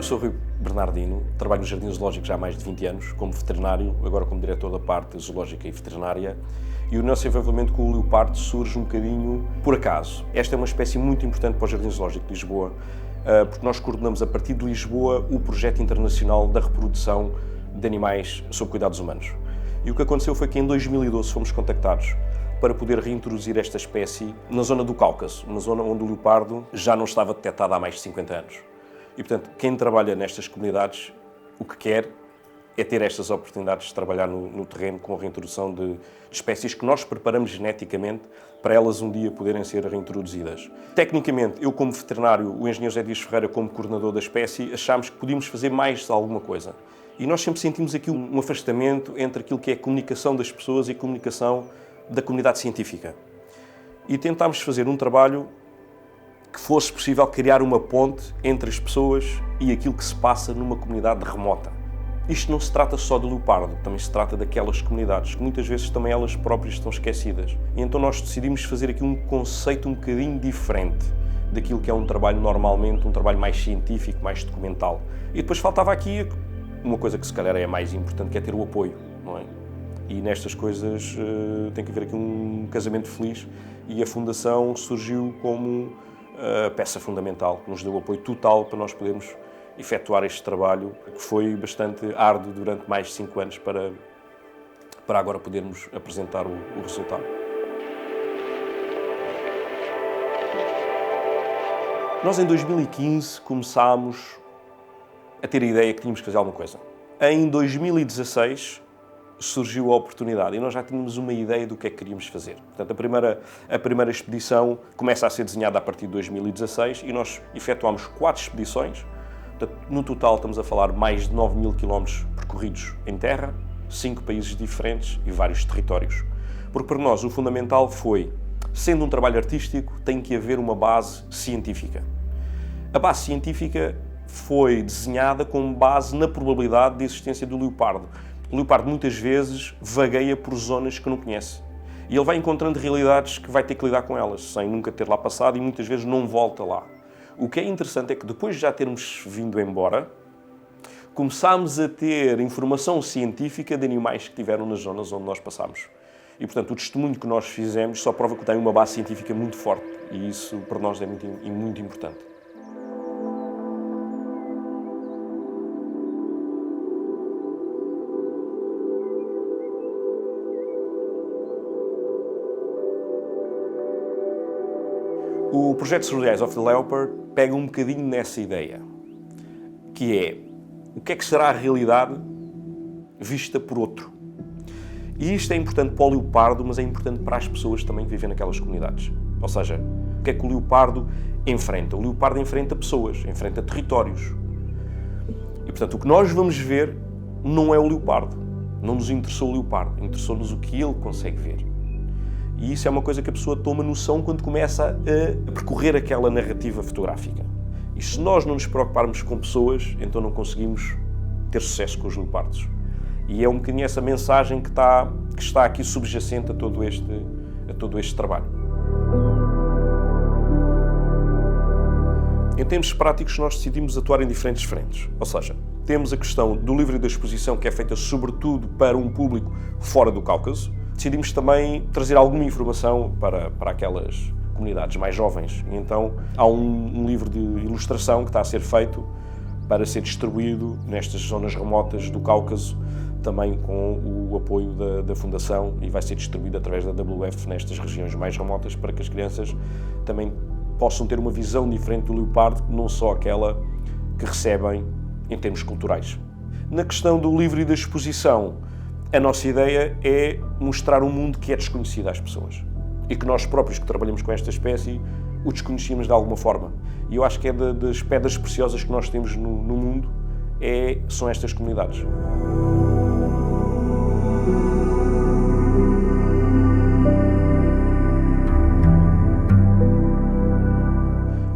Eu sou Rui Bernardino, trabalho no Jardim Zoológico já há mais de 20 anos, como veterinário, agora como diretor da parte zoológica e veterinária, e o nosso envolvimento com o leopardo surge um bocadinho por acaso. Esta é uma espécie muito importante para o Jardim Zoológico de Lisboa, porque nós coordenamos a partir de Lisboa o projeto internacional da reprodução de animais sob cuidados humanos. E o que aconteceu foi que em 2012 fomos contactados para poder reintroduzir esta espécie na zona do Cáucaso, uma zona onde o leopardo já não estava detectado há mais de 50 anos. E, portanto, quem trabalha nestas comunidades, o que quer é ter estas oportunidades de trabalhar no terreno com a reintrodução de espécies que nós preparamos geneticamente para elas um dia poderem ser reintroduzidas. Tecnicamente, eu como veterinário, o engenheiro José Dias Ferreira como coordenador da espécie, achámos que podíamos fazer mais alguma coisa. E nós sempre sentimos aqui um afastamento entre aquilo que é a comunicação das pessoas e a comunicação da comunidade científica. E tentámos fazer um trabalho que fosse possível criar uma ponte entre as pessoas e aquilo que se passa numa comunidade remota. Isto não se trata só do leopardo, também se trata daquelas comunidades, que muitas vezes também elas próprias estão esquecidas. E então nós decidimos fazer aqui um conceito um bocadinho diferente daquilo que é um trabalho normalmente, um trabalho mais científico, mais documental. E depois faltava aqui uma coisa que se calhar é a mais importante, que é ter o apoio, não é? E nestas coisas tem que haver aqui um casamento feliz e a Fundação surgiu como a peça fundamental, que nos deu o apoio total para nós podermos efetuar este trabalho, que foi bastante árduo durante mais de 5 anos para agora podermos apresentar o resultado. Nós em 2015 começámos a ter a ideia que tínhamos que fazer alguma coisa. Em 2016 surgiu a oportunidade e nós já tínhamos uma ideia do que é que queríamos fazer. Portanto, a primeira expedição começa a ser desenhada a partir de 2016 e nós efetuámos 4 expedições. Portanto, no total estamos a falar mais de 9.000 km percorridos em terra, 5 países diferentes e vários territórios. Porque para nós o fundamental foi, sendo um trabalho artístico, tem que haver uma base científica. A base científica foi desenhada com base na probabilidade de existência do leopardo. O leopardo muitas vezes vagueia por zonas que não conhece. E ele vai encontrando realidades que vai ter que lidar com elas, sem nunca ter lá passado e muitas vezes não volta lá. O que é interessante é que depois de já termos vindo embora, começámos a ter informação científica de animais que estiveram nas zonas onde nós passámos. E, portanto, o testemunho que nós fizemos só prova que tem uma base científica muito forte. E isso, para nós, é muito importante. O projeto Through the Eyes of the Leopard pega um bocadinho nessa ideia, que é o que é que será a realidade vista por outro. E isto é importante para o leopardo, mas é importante para as pessoas também que vivem naquelas comunidades. Ou seja, o que é que o leopardo enfrenta? O leopardo enfrenta pessoas, enfrenta territórios. E, portanto, o que nós vamos ver não é o leopardo. Não nos interessou o leopardo, interessou-nos o que ele consegue ver. E isso é uma coisa que a pessoa toma noção quando começa a percorrer aquela narrativa fotográfica. E se nós não nos preocuparmos com pessoas, então não conseguimos ter sucesso com os leopardos. E é um bocadinho essa mensagem que está aqui subjacente a todo este trabalho. Em termos práticos, nós decidimos atuar em diferentes frentes. Ou seja, temos a questão do livro da exposição, que é feita sobretudo para um público fora do Cáucaso. Decidimos também trazer alguma informação para aquelas comunidades mais jovens. E então há um livro de ilustração que está a ser feito para ser distribuído nestas zonas remotas do Cáucaso, também com o apoio da Fundação, e vai ser distribuído através da WWF nestas regiões mais remotas para que as crianças também possam ter uma visão diferente do leopardo, não só aquela que recebem em termos culturais. Na questão do livro e da exposição, a nossa ideia é mostrar um mundo que é desconhecido às pessoas e que nós próprios que trabalhamos com esta espécie o desconhecíamos de alguma forma. E eu acho que é das pedras preciosas que nós temos no mundo são estas comunidades.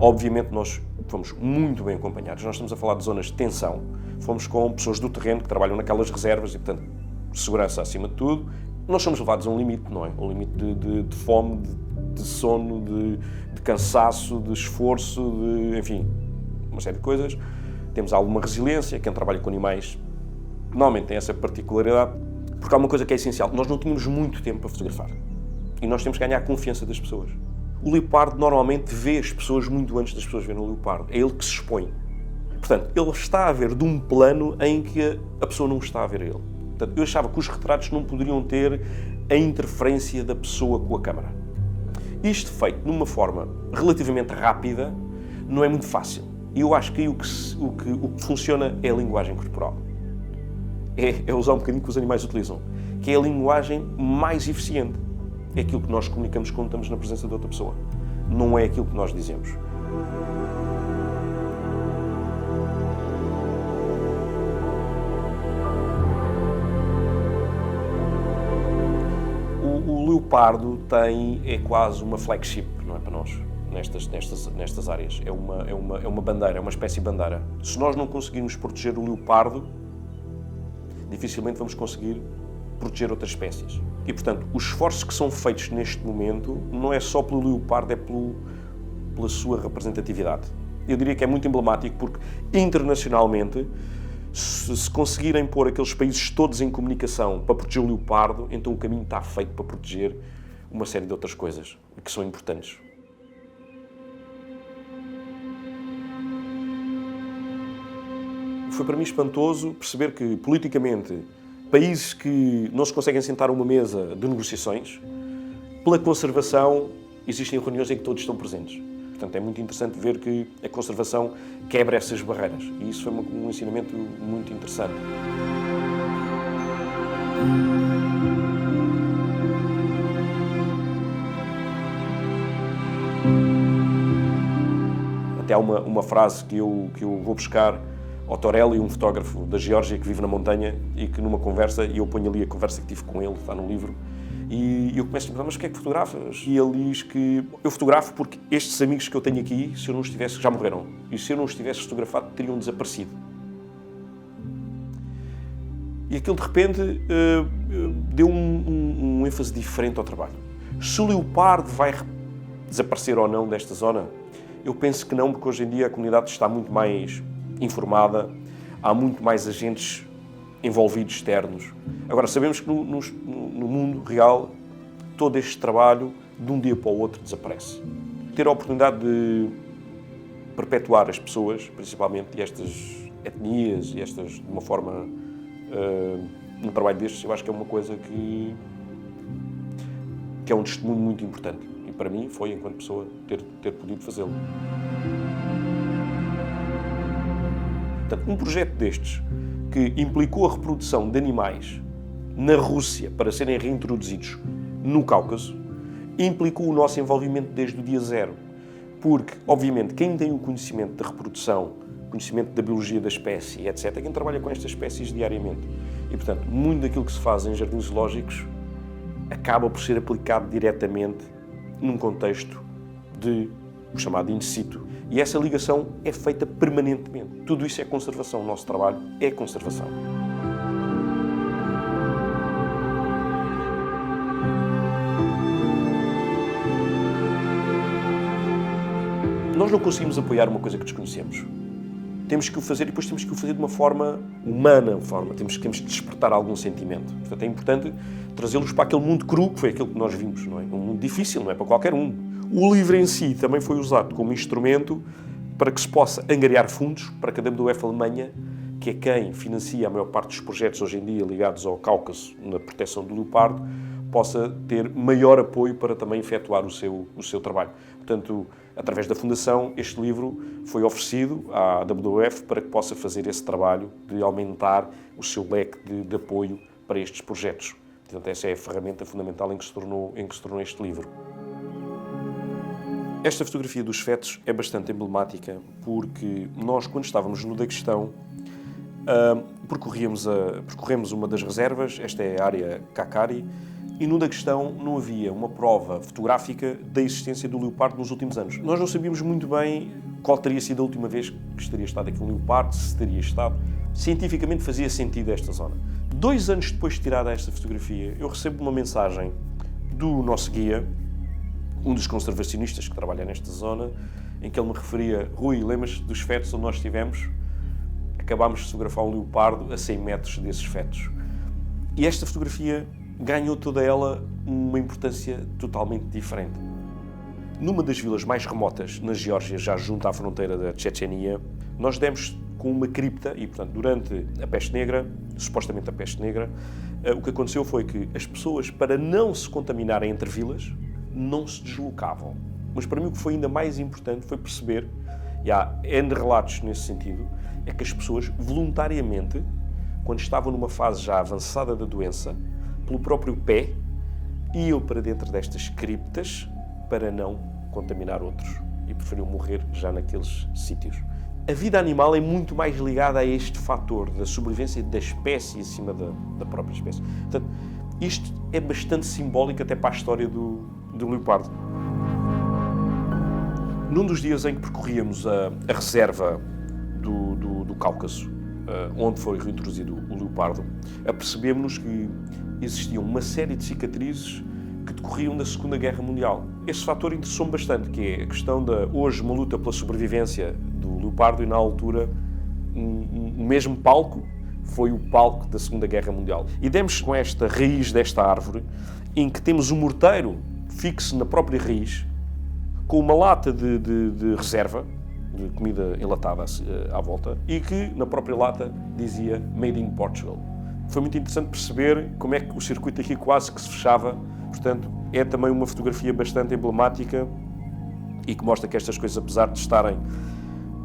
Obviamente nós fomos muito bem acompanhados. Nós estamos a falar de zonas de tensão. Fomos com pessoas do terreno que trabalham naquelas reservas e, portanto, segurança acima de tudo. Nós somos levados a um limite, não é? Um limite de fome, de sono, de cansaço, de esforço, enfim, uma série de coisas. temos alguma resiliência, quem trabalha com animais normalmente tem essa particularidade, porque há uma coisa que é essencial, nós não tínhamos muito tempo para fotografar e nós temos que ganhar a confiança das pessoas. O leopardo normalmente vê as pessoas muito antes das pessoas verem o leopardo, é ele que se expõe. Portanto, ele está a ver de um plano em que a pessoa não está a ver ele. Portanto, eu achava que os retratos não poderiam ter a interferência da pessoa com a câmara. Isto feito de uma forma relativamente rápida não é muito fácil. E eu acho que aí o que funciona é a linguagem corporal. É usar um bocadinho que os animais utilizam, que é a linguagem mais eficiente. É aquilo que nós comunicamos quando estamos na presença de outra pessoa. Não é aquilo que nós dizemos. O leopardo é quase uma flagship, não é, para nós, nestas áreas. É uma bandeira, é uma espécie de bandeira. Se nós não conseguirmos proteger o leopardo, dificilmente vamos conseguir proteger outras espécies. E, portanto, os esforços que são feitos neste momento não é só pelo leopardo, é pela sua representatividade. Eu diria que é muito emblemático porque, internacionalmente, se conseguirem pôr aqueles países todos em comunicação para proteger o leopardo, então o caminho está feito para proteger uma série de outras coisas que são importantes. Foi para mim espantoso perceber que, politicamente, países que não se conseguem sentar a uma mesa de negociações, pela conservação, existem reuniões em que todos estão presentes. Portanto, é muito interessante ver que a conservação quebra essas barreiras. E isso foi um ensinamento muito interessante. Até há uma frase que eu vou buscar ao Torelli, um fotógrafo da Geórgia que vive na montanha e que numa conversa, e eu ponho ali a conversa que tive com ele, está no livro, e eu começo a perguntar, mas o que é que fotografas? E ele diz que eu fotografo porque estes amigos que eu tenho aqui, se eu não estivesse, já morreram, e se eu não os tivesse fotografado, teriam desaparecido. E aquilo de repente deu um ênfase diferente ao trabalho. Se o leopardo vai desaparecer ou não desta zona, eu penso que não, porque hoje em dia a comunidade está muito mais informada, há muito mais agentes envolvidos externos. Agora, sabemos que no mundo real todo este trabalho de um dia para o outro desaparece. Ter a oportunidade de perpetuar as pessoas, principalmente estas etnias e estas de uma forma no trabalho destes, eu acho que é uma coisa que é um testemunho muito importante. E para mim foi, enquanto pessoa, ter podido fazê-lo. Portanto, um projeto destes, que implicou a reprodução de animais na Rússia para serem reintroduzidos no Cáucaso, implicou o nosso envolvimento desde o dia zero. Porque, obviamente, quem tem o conhecimento da reprodução, conhecimento da biologia da espécie, etc., quem trabalha com estas espécies diariamente. E, portanto, muito daquilo que se faz em jardins zoológicos acaba por ser aplicado diretamente num contexto de o chamado in situ. E essa ligação é feita permanentemente. Tudo isso é conservação. O nosso trabalho é conservação. Nós não conseguimos apoiar uma coisa que desconhecemos. Temos que o fazer e depois temos que o fazer de uma forma humana, temos que despertar algum sentimento. Portanto, é importante trazê-los para aquele mundo cru, que foi aquilo que nós vimos, não é? Um mundo difícil, não é para qualquer um. O livro em si também foi usado como instrumento para que se possa angariar fundos para que a WWF Alemanha, que é quem financia a maior parte dos projetos hoje em dia ligados ao Cáucaso na proteção do leopardo, possa ter maior apoio para também efetuar o seu trabalho. Portanto, através da Fundação, este livro foi oferecido à WWF para que possa fazer esse trabalho de aumentar o seu leque de apoio para estes projetos. Portanto, essa é a ferramenta fundamental em que se tornou este livro. Esta fotografia dos fetos é bastante emblemática porque nós, quando estávamos no Daguestão, percorremos uma das reservas, esta é a área Kakari, e no Daguestão não havia uma prova fotográfica da existência do leopardo nos últimos anos. Nós não sabíamos muito bem qual teria sido a última vez que estaria estado aqui um leopardo, se teria estado. Cientificamente fazia sentido esta zona. 2 anos depois de tirada esta fotografia, eu recebo uma mensagem do nosso guia, um dos conservacionistas que trabalha nesta zona, em que ele me referia: Rui, lembras dos fetos onde nós estivemos? acabámos de fotografar um leopardo a 100 metros desses fetos. E esta fotografia ganhou toda ela uma importância totalmente diferente. Numa das vilas mais remotas, na Geórgia, já junto à fronteira da Chechenia, nós demos com uma cripta e, portanto, durante a peste negra, supostamente a peste negra, o que aconteceu foi que as pessoas, para não se contaminarem entre vilas, não se deslocavam. Mas para mim o que foi ainda mais importante foi perceber, e há N relatos nesse sentido, é que as pessoas voluntariamente, quando estavam numa fase já avançada da doença, pelo próprio pé, iam para dentro destas criptas para não contaminar outros e preferiam morrer já naqueles sítios. A vida animal é muito mais ligada a este fator da sobrevivência da espécie acima da própria espécie. Portanto, isto é bastante simbólico até para a história do leopardo. Num dos dias em que percorríamos a reserva do Cáucaso, onde foi reintroduzido o leopardo, apercebemos-nos que existiam uma série de cicatrizes que decorriam da Segunda Guerra Mundial. Esse fator interessou-me bastante, que é a questão da, hoje, uma luta pela sobrevivência do leopardo e, na altura, o mesmo palco foi o palco da Segunda Guerra Mundial. E demos com esta raiz desta árvore, em que temos um morteiro fixo na própria raiz, com uma lata de reserva, de comida enlatada à volta, e que, na própria lata, dizia Made in Portugal. Foi muito interessante perceber como é que o circuito aqui quase que se fechava. Portanto, é também uma fotografia bastante emblemática e que mostra que estas coisas, apesar de estarem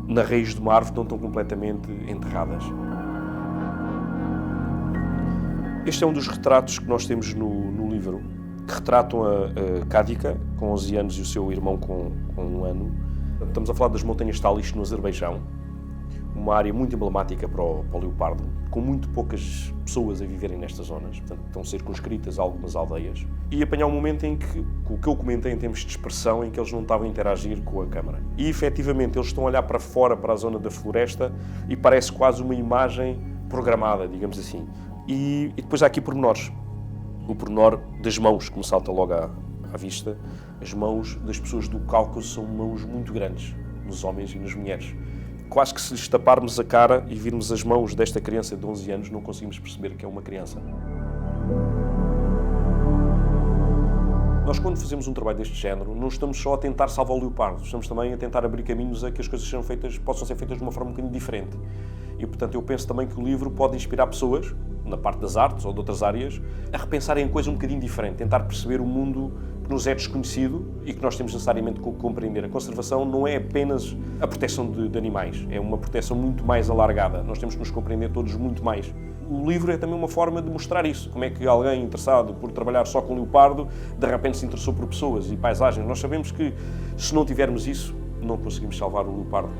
na raiz de uma árvore, não estão completamente enterradas. Este é um dos retratos que nós temos no livro, que retratam a Kadika, com 11 anos, e o seu irmão com 1 ano. Estamos a falar das montanhas Talysh, no Azerbaijão, uma área muito emblemática para o leopardo, com muito poucas pessoas a viverem nestas zonas, portanto, estão circunscritas a algumas aldeias, e apanhar um momento em que, o que eu comentei em termos de expressão, em que eles não estavam a interagir com a câmara. E, efetivamente, eles estão a olhar para fora, para a zona da floresta, e parece quase uma imagem programada, digamos assim. E depois há aqui pormenores. O pormenor das mãos, que me salta logo à vista. As mãos das pessoas do Cáucaso são mãos muito grandes, nos homens e nas mulheres. Quase que se lhes taparmos a cara e virmos as mãos desta criança de 11 anos, não conseguimos perceber que é uma criança. Nós, quando fazemos um trabalho deste género, não estamos só a tentar salvar o leopardo, estamos também a tentar abrir caminhos a que as coisas possam ser feitas de uma forma um bocadinho diferente. E, portanto, eu penso também que o livro pode inspirar pessoas, na parte das artes ou de outras áreas, a repensarem a coisa um bocadinho diferente, tentar perceber o mundo que nos é desconhecido e que nós temos necessariamente que compreender. A conservação não é apenas a proteção de animais, é uma proteção muito mais alargada. Nós temos que nos compreender todos muito mais. O livro é também uma forma de mostrar isso. Como é que alguém interessado por trabalhar só com leopardo, de repente se interessou por pessoas e paisagens. Nós sabemos que, se não tivermos isso, não conseguimos salvar o leopardo.